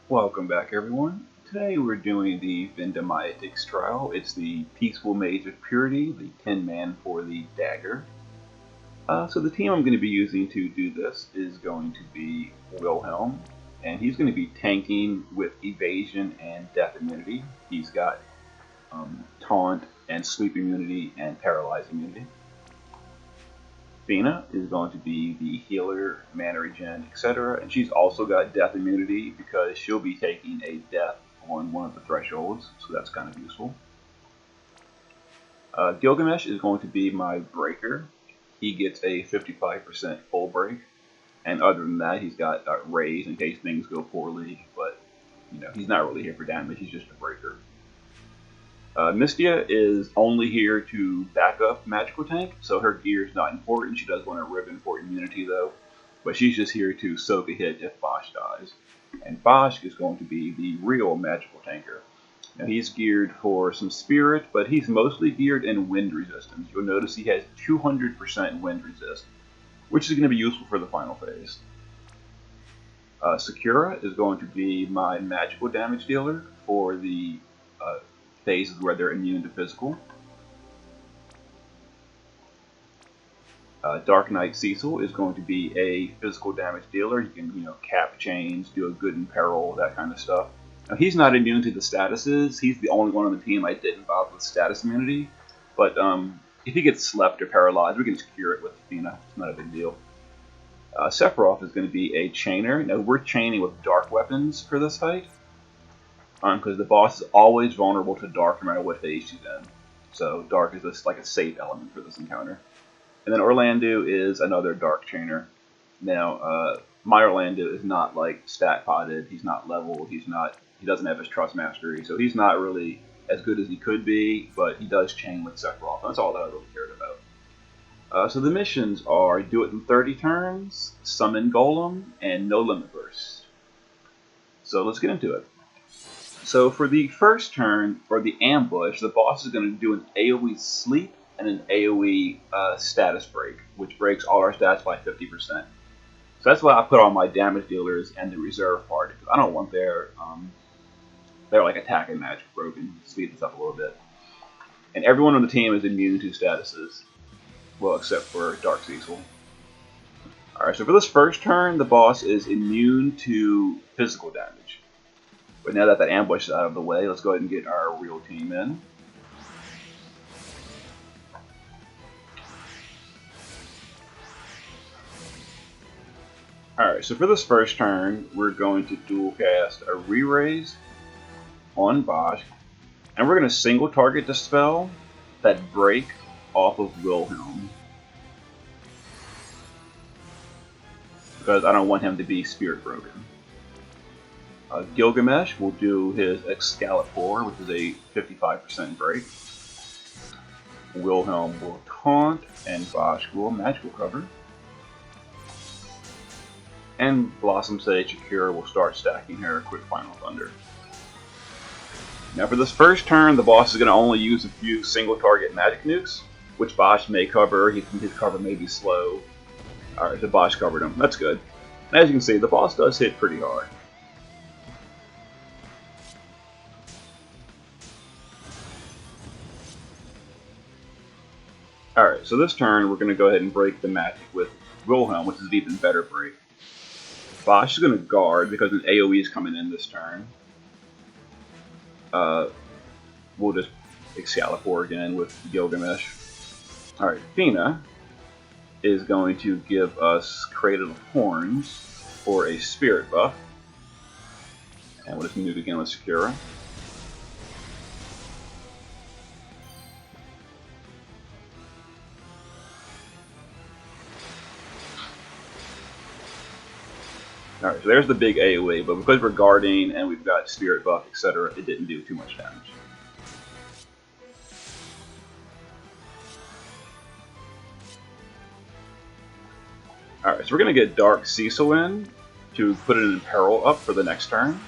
Welcome back, everyone. Today we're doing the Vindemiatrix trial. It's the Peaceful Mage of Purity, the 10-man for the dagger. So the team I'm going to be using to do this is going to be Wilhelm, and he's going to be tanking with evasion and death immunity. He's got taunt and sleep immunity and paralyze immunity. Fina is going to be the healer, mana regen, etc. And she's also got death immunity because she'll be taking a death on one of the thresholds, so that's kind of useful. Gilgamesh is going to be my breaker. He gets a 55% full break, and other than that, he's got raise in case things go poorly, but he's not really here for damage, he's just a breaker. Mystia is only here to back up Magical Tank, so her gear is not important. She does want a ribbon for immunity though, but she's just here to soak a hit if Bosch dies. And Bosch is going to be the real Magical Tanker. Now he's geared for some Spirit, but he's mostly geared in Wind Resistance. You'll notice he has 200% Wind Resist, which is going to be useful for the final phase. Sakura is going to be my magical damage dealer for the phases where they're immune to physical. Dark Knight Cecil is going to be a physical damage dealer. He can, cap chains, do a good in peril, that kind of stuff. Now, he's not immune to the statuses. He's the only one on the team I didn't bother with status immunity. But if he gets slept or paralyzed, we can just cure it with Fina. It's not a big deal. Sephiroth is going to be a chainer. Now, we're chaining with dark weapons for this fight, because the boss is always vulnerable to dark no matter what phase she's in. So dark is just like a safe element for this encounter. And then Orlando is another dark chainer. Now, my Orlando is not like stat potted. He's not leveled. He doesn't have his trust mastery, so he's not really as good as he could be. But he does chain with Sephiroth. That's all that I really cared about. So the missions are do it in 30 turns, summon Golem, and no limit burst. So let's get into it. So for the first turn, for the ambush, the boss is going to do an AoE sleep and an AoE status break, which breaks all our stats by 50%. So that's why I put on my damage dealers and the reserve part, because I don't want their like attack and magic broken. Speed this up a little bit. And everyone on the team is immune to statuses, well, except for Dark Cecil. Alright, so for this first turn, the boss is immune to physical damage. But now that ambush is out of the way, let's go ahead and get our real team in. Alright, so for this first turn, we're going to dual cast a Re-Raise on Bosch, and we're going to single target the spell that break off of Wilhelm, because I don't want him to be spirit broken. Gilgamesh will do his Excalibur, which is a 55% break. Wilhelm will taunt, and Bosch will magical cover. And Blossom Sage Shakira will start stacking her quick Final Thunder. Now for this first turn, the boss is going to only use a few single target magic nukes, which Bosch may cover. His cover may be slow. Alright, so Bosch covered him. That's good. And as you can see, the boss does hit pretty hard. Alright, so this turn we're going to go ahead and break the magic with Wilhelm, which is an even better break. Bosch is going to guard because an AoE is coming in this turn. We'll just Excalibur again with Gilgamesh. Alright, Fina is going to give us Cradle of Horns for a spirit buff. And we'll just move again with Sakura. Alright, so there's the big AoE, but because we're guarding and we've got spirit buff, etc., it didn't do too much damage. Alright, so we're going to get Dark Cecil in to put it in peril up for the next turn.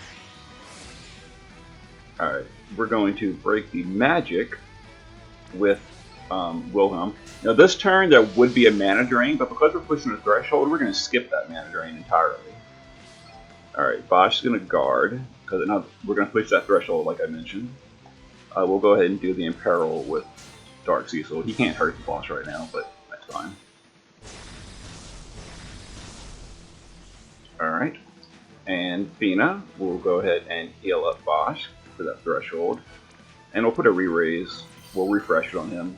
Alright, we're going to break the magic with Wilhelm. Now this turn there would be a mana drain, but because we're pushing the threshold, we're going to skip that mana drain entirely. Alright, Bosch is going to guard, because now we're going to push that threshold like I mentioned. We'll go ahead and do the Imperil with Dark Cecil. He can't hurt the boss right now, but that's fine. Alright, and Fina will go ahead and heal up Bosch for that threshold. And we'll put a re-raise. We'll refresh it on him.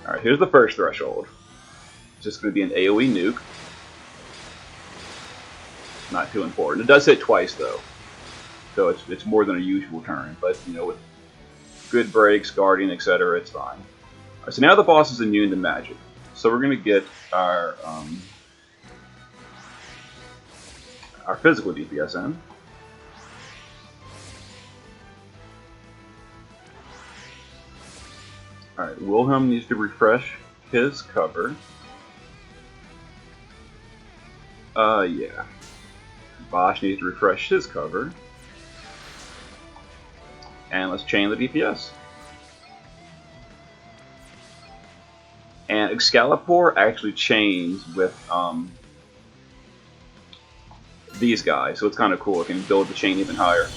Alright, here's the first threshold. It's just going to be an AoE nuke. Not too important. It does hit twice though, so it's more than a usual turn. But you know, with good breaks, guarding, etc., it's fine. Alright, so now the boss is immune to magic. So we're going to get our physical DPS in. Alright, Wilhelm needs to refresh his cover. Yeah. Bosch needs to refresh his cover. And let's chain the DPS. And Excalibur actually chains with these guys, so it's kind of cool. It can build the chain even higher.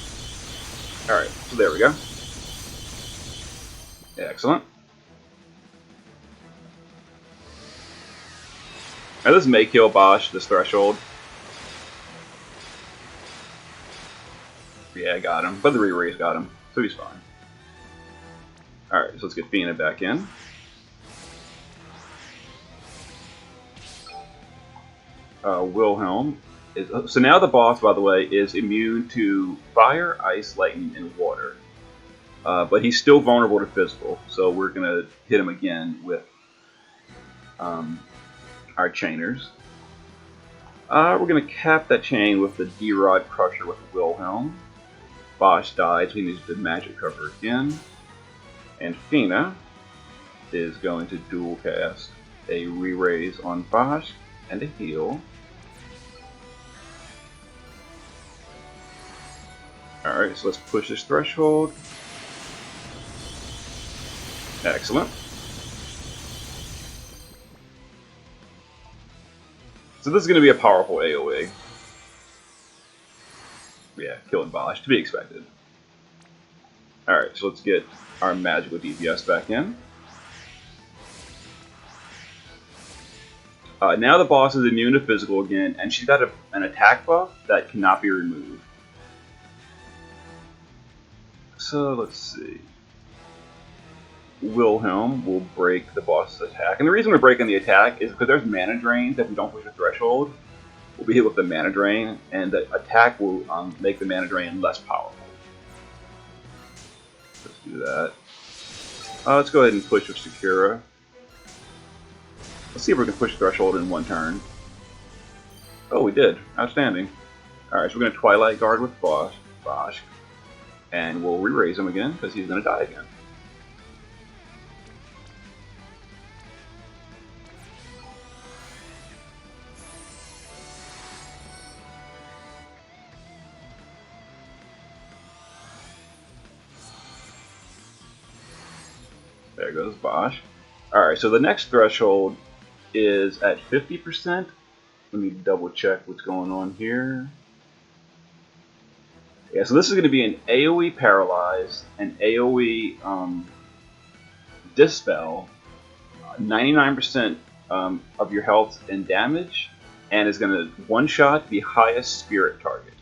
Alright, so there we go. Excellent. Now this may kill Bosch, this threshold. Yeah, I got him. But the re-raise got him, so he's fine. Alright, so let's get Fina back in. Wilhelm is... So now the boss, by the way, is immune to fire, ice, lightning, and water. But he's still vulnerable to physical, so we're going to hit him again with our chainers. We're going to cap that chain with the D-Rod Crusher with Wilhelm. Bosch dies, he needs the magic cover again. And Fina is going to dual cast a re-raise on Bosch and a heal. Alright, so let's push this threshold. Excellent. So this is going to be a powerful AoE. Yeah, killing Bosch, to be expected. Alright, so let's get our magical DPS back in. Now the boss is immune to physical again, and she's got an attack buff that cannot be removed. So let's see. Wilhelm will break the boss's attack. And the reason we're breaking the attack is because there's mana drains if we don't push the threshold. We'll be hit with the mana drain, and the attack will make the mana drain less powerful. Let's do that. Let's go ahead and push with Sakura. Let's see if we can push threshold in one turn. Oh, we did. Outstanding. Alright, so we're going to Twilight Guard with Bosch. And we'll re-raise him again, because he's going to die again. There goes Bosch. Alright, so the next threshold is at 50%. Let me double check what's going on here. Yeah, so this is going to be an AoE Paralyze, an AoE Dispel, 99% of your health and damage, and is going to one-shot the highest spirit target.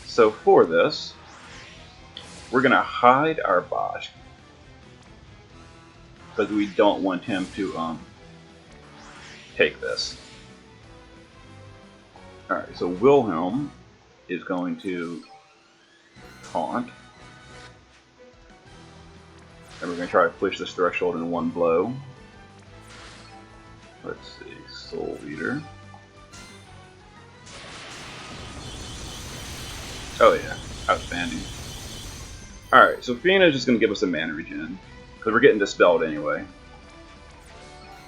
So for this, we're going to hide our Bosch, because we don't want him to take this. Alright, so Wilhelm is going to taunt. And we're going to try to push this threshold in one blow. Let's see, Soul Eater. Oh yeah, outstanding. Alright, so Fina is just going to give us a mana regen. Because we're getting dispelled anyway.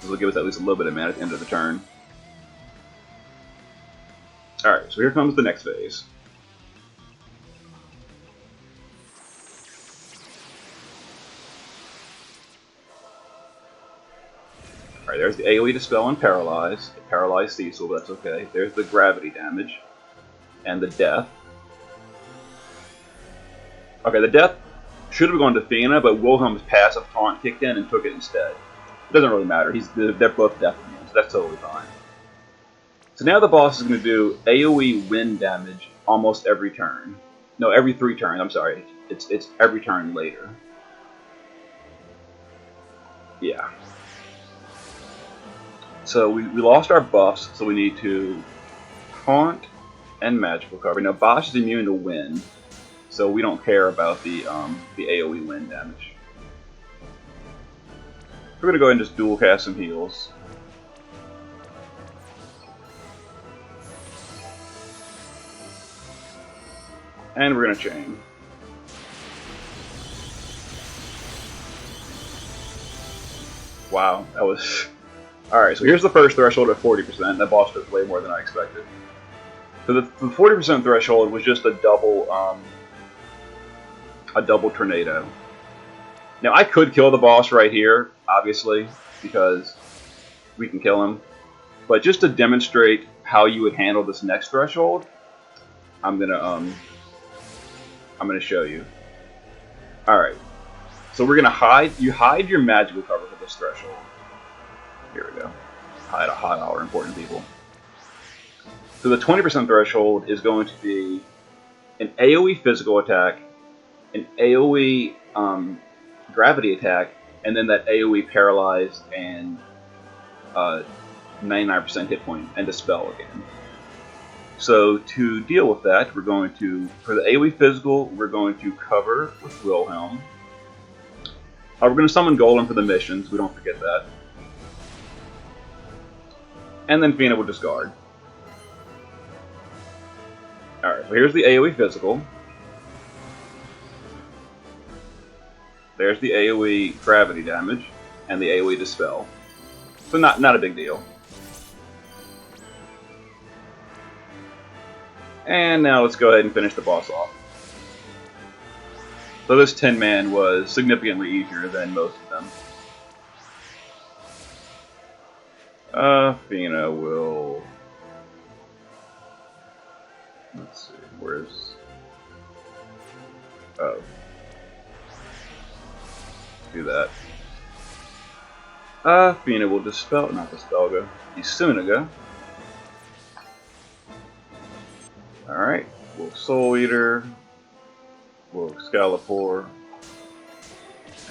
This will give us at least a little bit of mana at the end of the turn. Alright, so here comes the next phase. Alright, Alright, there's the AoE Dispel and Paralyze. It paralyzed Cecil, but that's okay. There's the gravity damage. And the death. Okay, the death should have gone to Fina, but Wilhelm's passive taunt kicked in and took it instead. It doesn't really matter. They're both death immune, so that's totally fine. So now the boss is going to do AoE wind damage almost every turn. No, every 3 turns. I'm sorry. It's every turn later. Yeah. So we lost our buffs, so we need to taunt and magical cover. Now Bosch is immune to wind, so we don't care about the AoE wind damage. We're gonna go ahead and just dual cast some heals. And we're gonna chain. Wow, that was... Alright, so here's the first threshold at 40%. That boss took way more than I expected. So the 40% threshold was just a double tornado. Now I could kill the boss right here, obviously, because we can kill him. But just to demonstrate how you would handle this next threshold, I'm gonna show you. Alright. So we're gonna hide your magical cover for this threshold. Here we go. Hide our important people. So the 20% threshold is going to be an AoE physical attack, an AoE gravity attack, and then that AoE paralyzed and 99% hit point and dispel again. So to deal with that, we're going to, for the AoE physical, we're going to cover with Wilhelm. We're going to summon Golem for the missions, we don't forget that. And then Fina will discard. Alright, so here's the AoE physical. There's the AoE gravity damage, and the AoE dispel. So not a big deal. And now let's go ahead and finish the boss off. So this 10-man was significantly easier than most of them. Fina will... Let's see, where's... Oh. Do that. Fina will dispel, not dispel, go. Isunaga. Alright, we'll Soul Eater. We'll Excalibur.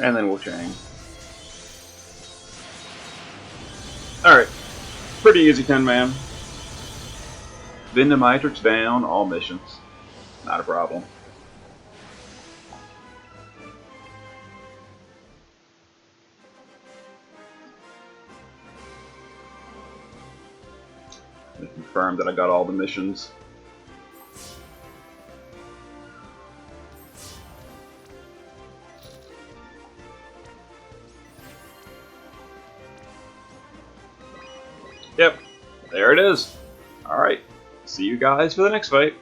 And then we'll chain. Alright, pretty easy 10-man. Vindemiatrix down, all missions. Not a problem. Let me confirm that I got all the missions. Yep, there it is. Alright, see you guys for the next fight.